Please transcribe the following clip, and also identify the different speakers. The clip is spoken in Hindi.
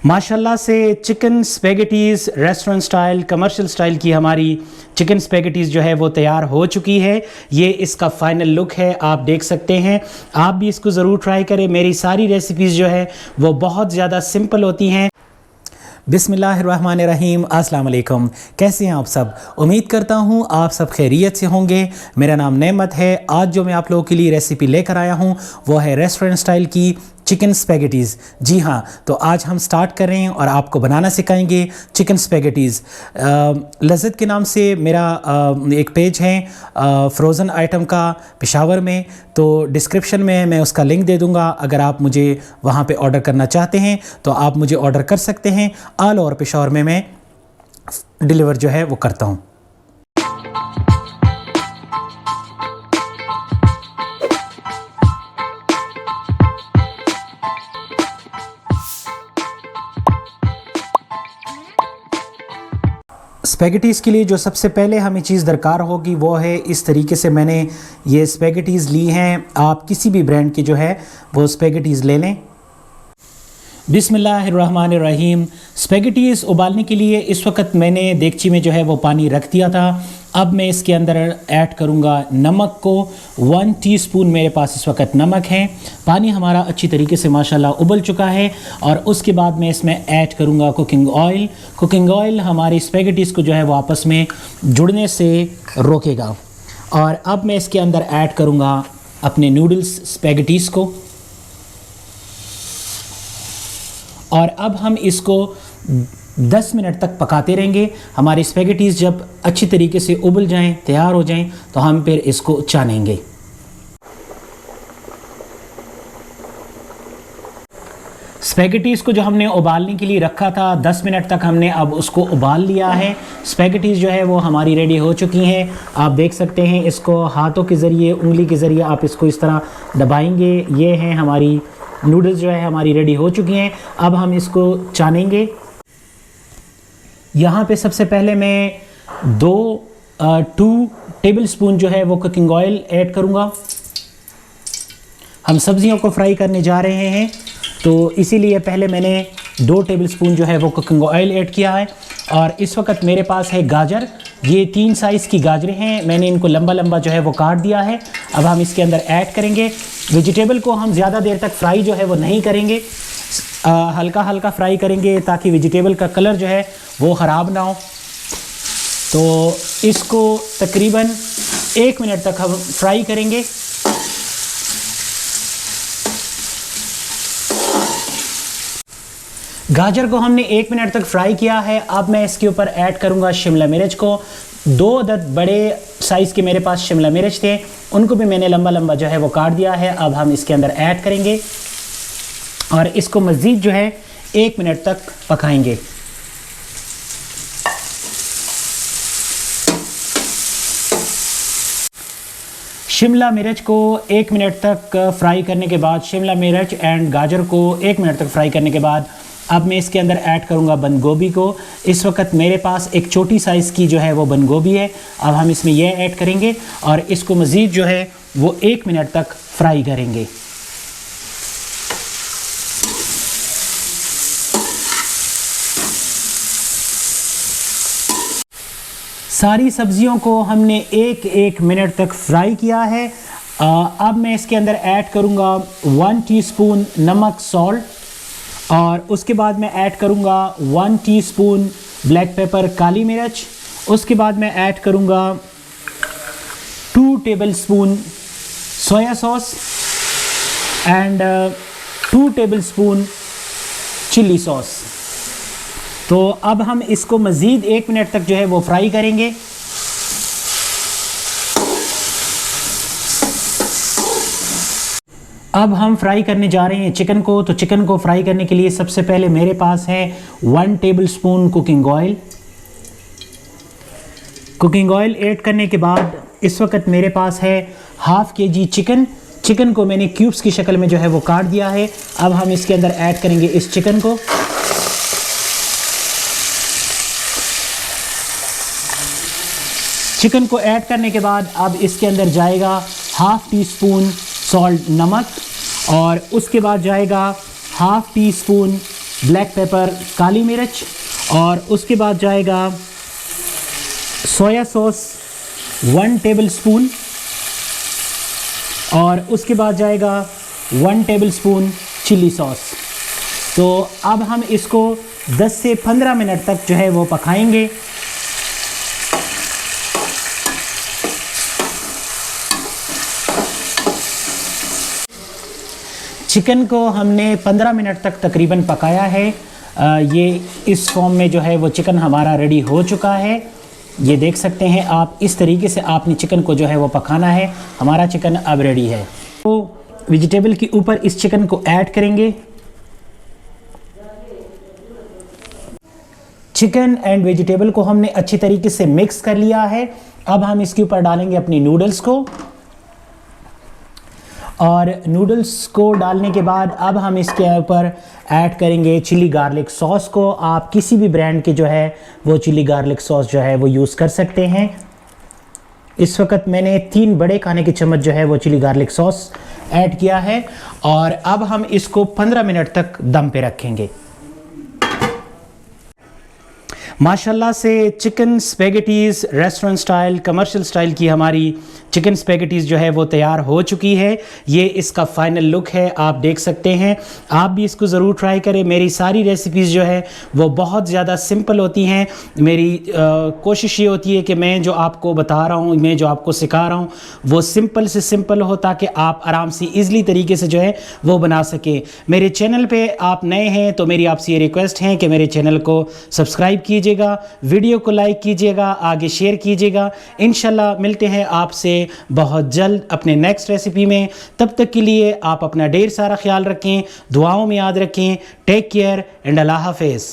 Speaker 1: माशाल्लाह से chicken spaghettis restaurant style commercial style की हमारी चिकन स्पेगेटीज़ जो है वो तैयार हो चुकी है। ये इसका फाइनल लुक है, आप देख सकते हैं। आप भी इसको ज़रूर ट्राई करें। मेरी सारी रेसिपीज़ जो है वो बहुत ज़्यादा सिंपल होती हैं। बिस्मिल्लाहिर्रहमानिर्रहीम, अस्सलाम वालेकुम। कैसे हैं आप सब? उम्मीद करता हूँ आप सब खैरियत से होंगे। मेरा नाम नेमत है। आज जो मैं आप लोगों के लिए रेसिपी लेकर आया हूँ वो है रेस्टोरेंट स्टाइल की चिकन स्पेगेटीज़। जी हाँ, तो आज हम स्टार्ट कर रहे हैं और आपको बनाना सिखाएंगे चिकन स्पेगेटीज़। लज़्ज़त के नाम से मेरा एक पेज है फ्रोज़न आइटम का पेशावर में, तो डिस्क्रिप्शन में मैं उसका लिंक दे दूंगा। अगर आप मुझे वहाँ पे ऑर्डर करना चाहते हैं तो आप मुझे ऑर्डर कर सकते हैं। ऑल ओवर पेशावर में मैं डिलीवर जो है वो करता हूँ। स्पेगेटीज़ के लिए जो सबसे पहले हमें चीज़ दरकार होगी वो है, इस तरीके से मैंने ये स्पेगेटीज़ ली हैं। आप किसी भी ब्रांड की जो है वो स्पेगेटीज़ ले लें। बिस्मिल्लाहिर्रहमानिर्रहीम। स्पेगेटीज़ उबालने के लिए इस वक्त मैंने देगची में जो है वो पानी रख दिया था। अब मैं इसके अंदर ऐड करूँगा नमक को। 1 टीस्पून मेरे पास इस वक्त नमक है। पानी हमारा अच्छी तरीके से माशाल्लाह उबल चुका है और उसके बाद मैं इसमें ऐड करूँगा कुकिंग ऑयल। कुकिंग ऑयल हमारी स्पेगेटीज़ को जो है वो आपस में जुड़ने से रोकेगा। और अब मैं इसके अंदर ऐड करूँगा अपने नूडल्स स्पेगेटीज़ को। और अब हम इसको 10 मिनट तक पकाते रहेंगे। हमारी स्पेगेटीज़ जब अच्छी तरीके से उबल जाएं, तैयार हो जाएं, तो हम फिर इसको छानेंगे। स्पेगेटीज़ को जो हमने उबालने के लिए रखा था 10 मिनट तक हमने अब उसको उबाल लिया है। स्पेगेटीज़ जो है वो हमारी रेडी हो चुकी हैं। आप देख सकते हैं, इसको हाथों के ज़रिए, उंगली के ज़रिए आप इसको इस तरह दबाएंगे। ये हैं हमारी नूडल्स जो है हमारी रेडी हो चुकी हैं। अब हम इसको छानेंगे। यहाँ पे सबसे पहले मैं 2 टेबल स्पून जो है वो कुकिंग ऑयल ऐड करूँगा। हम सब्जियों को फ्राई करने जा रहे हैं तो इसीलिए पहले मैंने 2 टेबल स्पून जो है वो कुकिंग ऑयल ऐड किया है। और इस वक्त मेरे पास है गाजर। ये 3 साइज़ की गाजरें हैं। मैंने इनको लंबा लंबा जो है वो काट दिया है। अब हम इसके अंदर ऐड करेंगे। वेजिटेबल को हम ज़्यादा देर तक फ्राई जो है वो नहीं करेंगे, हल्का हल्का फ्राई करेंगे ताकि वेजिटेबल का कलर जो है वो ख़राब ना हो। तो इसको तकरीबन 1 मिनट तक हम फ्राई करेंगे। गाजर को हमने 1 मिनट तक फ्राई किया है। अब मैं इसके ऊपर ऐड करूंगा शिमला मिर्च को। 2 अदद बड़े साइज़ के मेरे पास शिमला मिर्च थे, उनको भी मैंने लंबा लंबा जो है वो काट दिया है। अब हम इसके अंदर ऐड करेंगे और इसको मज़ीद जो है 1 मिनट तक पकाएंगे। शिमला मिर्च को 1 मिनट तक फ्राई करने के बाद, शिमला मिर्च एंड गाजर को 1 मिनट तक फ्राई करने के बाद, अब मैं इसके अंदर ऐड करूंगा बंद गोभी को। इस वक्त मेरे पास एक छोटी साइज़ की जो है वो बंद गोभी है। अब हम इसमें यह ऐड करेंगे और इसको मज़ीद जो है वो 1 मिनट तक फ्राई करेंगे। सारी सब्जियों को हमने 1 मिनट तक फ्राई किया है। अब मैं इसके अंदर ऐड करूंगा 1 टीस्पून नमक सॉल्ट और उसके बाद मैं ऐड करूंगा 1 टीस्पून ब्लैक पेपर काली मिर्च। उसके बाद मैं ऐड करूंगा 2 tablespoon soya sauce and 2 tablespoon chilli sauce. तो अब हम इसको मज़ीद 1 मिनट तक जो है वो फ्राई करेंगे। अब हम फ्राई करने जा रहे हैं चिकन को। तो चिकन को फ्राई करने के लिए सबसे पहले मेरे पास है 1 tablespoon cooking oil. Cooking oil add करने के बाद इस वक्त मेरे पास है ½ kg चिकन। चिकन को मैंने क्यूब्स की शक्ल में जो है वो काट दिया है। अब हम इसके अंदर ऐड करेंगे इस चिकन को। चिकन को ऐड करने के बाद अब इसके अंदर जाएगा ½ टीस्पून सॉल्ट नमक और उसके बाद जाएगा ½ टीस्पून ब्लैक पेपर काली मिर्च, और उसके बाद जाएगा सोया सॉस 1 टेबलस्पून, और उसके बाद जाएगा 1 टेबलस्पून चिली सॉस। तो अब हम इसको 10 से 15 मिनट तक जो है वो पकाएंगे। चिकन को हमने 15 मिनट तक तकरीबन पकाया है। ये इस फॉर्म में जो है वो चिकन हमारा रेडी हो चुका है। ये देख सकते हैं आप, इस तरीके से आपने चिकन को जो है वो पकाना है। हमारा चिकन अब रेडी है। तो वेजिटेबल के ऊपर इस चिकन को ऐड करेंगे। चिकन एंड वेजिटेबल को हमने अच्छी तरीके से मिक्स कर लिया है। अब हम इसके ऊपर डालेंगे अपनी नूडल्स को, और नूडल्स को डालने के बाद अब हम इसके ऊपर ऐड करेंगे चिली गार्लिक सॉस को। आप किसी भी ब्रांड के जो है वो चिली गार्लिक सॉस जो है वो यूज़ कर सकते हैं। इस वक्त मैंने 3 बड़े खाने के चम्मच जो है वो चिली गार्लिक सॉस ऐड किया है, और अब हम इसको 15 मिनट तक दम पे रखेंगे। माशाल्लाह से chicken spaghettis restaurant style, commercial style की हमारी चिकन स्पैगेटीज़ जो है वो तैयार हो चुकी है। ये इसका फाइनल लुक है, आप देख सकते हैं। आप भी इसको ज़रूर ट्राई करें। मेरी सारी रेसिपीज़ जो है वो बहुत ज़्यादा सिंपल होती हैं। मेरी कोशिश ये होती है कि मैं जो आपको बता रहा हूँ, मैं जो आपको सिखा रहा हूँ, वो सिंपल से सिंपल हो, ताकि आप आराम से ईज़िली तरीके से जो है वो बना सकें। मेरे चैनल पर आप नए हैं तो मेरी आपसे ये रिक्वेस्ट है कि मेरे चैनल को सब्सक्राइब कीजिए, वीडियो को लाइक कीजिएगा, आगे शेयर कीजिएगा। इंशाल्लाह मिलते हैं आपसे बहुत जल्द अपने नेक्स्ट रेसिपी में। तब तक के लिए आप अपना ढेर सारा ख्याल रखें, दुआओं में याद रखें। टेक केयर एंड अल्लाह हाफिज़।